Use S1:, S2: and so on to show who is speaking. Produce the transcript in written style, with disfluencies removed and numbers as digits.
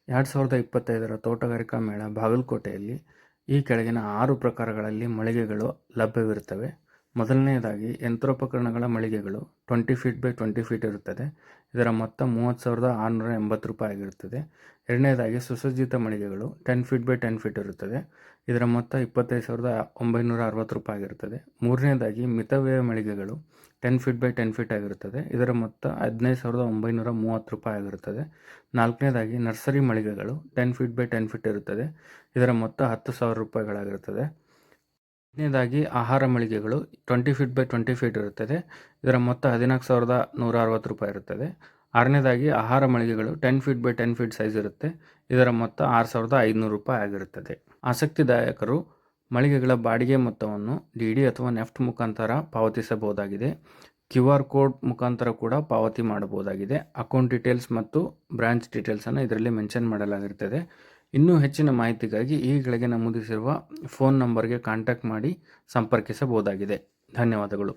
S1: 2025ರ ತೋಟಗಾರಿಕಾ ಮೇಳ ಬಾಗಲಕೋಟೆಯಲ್ಲಿ ಈ ಕೆಳಗಿನ 6 ಪ್ರಕಾರಗಳಲ್ಲಿ ಮಳಿಗೆಗಳು ಲಭ್ಯವಿರುತ್ತವೆ. ಮೊದಲನೆಯದಾಗಿ ಯಂತ್ರೋಪಕರಣಗಳ ಮಳಿಗೆಗಳು 20 ಫೀಟ್ ಬೈ 20 ಫೀಟ್ ಇರುತ್ತದೆ. ಇದರ ಮೊತ್ತ ₹30,680 ಆಗಿರುತ್ತದೆ. ಎರಡನೆಯದಾಗಿ ಸುಸಜ್ಜಿತ ಮಳಿಗೆಗಳು 10 ಫೀಟ್ ಬೈ 10 ಫೀಟ್ ಇರುತ್ತದೆ. ಇದರ ಮೊತ್ತ ₹25,960 ಆಗಿರುತ್ತದೆ. ಮೂರನೆಯದಾಗಿ ಮಿತವ್ಯಯ ಮಳಿಗೆಗಳು 10 ಫೀಟ್ ಬೈ 10 ಫೀಟ್ ಆಗಿರುತ್ತದೆ. ಇದರ ಮೊತ್ತ ₹15,930 ಆಗಿರುತ್ತದೆ. ನಾಲ್ಕನೇದಾಗಿ ನರ್ಸರಿ ಮಳಿಗೆಗಳು 10 ಫೀಟ್ ಬೈ 10 ಫೀಟ್ ಇರುತ್ತದೆ. ಇದರ ಮೊತ್ತ ₹10,000 ಐದನೇದಾಗಿ ಆಹಾರ ಮಳಿಗೆಗಳು 20 ಫೀಟ್ ಬೈ 20 ಫೀಟ್ ಇರುತ್ತದೆ. ಇದರ ಮೊತ್ತ ₹14,160 ಇರುತ್ತದೆ. ಆರನೇದಾಗಿ ಆಹಾರ ಮಳಿಗೆಗಳು 10 ಫೀಟ್ ಬೈ 10 ಫೀಟ್ ಸೈಜ್ ಇರುತ್ತೆ. ಇದರ ಮೊತ್ತ ₹6,500 ಆಗಿರುತ್ತದೆ. ಆಸಕ್ತಿದಾಯಕರು ಮಳಿಗೆಗಳ ಬಾಡಿಗೆ ಮೊತ್ತವನ್ನು ಡಿಡಿ ಅಥವಾ ನೆಫ್ಟ್ ಮುಖಾಂತರ ಪಾವತಿಸಬಹುದಾಗಿದೆ. QR ಕೋಡ್ ಮುಖಾಂತರ ಕೂಡ ಪಾವತಿ ಮಾಡಬಹುದಾಗಿದೆ. ಅಕೌಂಟ್ ಡೀಟೇಲ್ಸ್ ಮತ್ತು ಬ್ರಾಂಚ್ ಡೀಟೇಲ್ಸನ್ನು ಇದರಲ್ಲಿ ಮೆನ್ಷನ್ ಮಾಡಲಾಗಿರುತ್ತದೆ. ಇನ್ನೂ ಹೆಚ್ಚಿನ ಮಾಹಿತಿಗಾಗಿ ಈ ಕೆಳಗೆ ನಮೂದಿಸಿರುವ ಫೋನ್ ನಂಬರ್ಗೆ ಕಾಂಟ್ಯಾಕ್ಟ್ ಮಾಡಿ ಸಂಪರ್ಕಿಸಬಹುದಾಗಿದೆ. ಧನ್ಯವಾದಗಳು.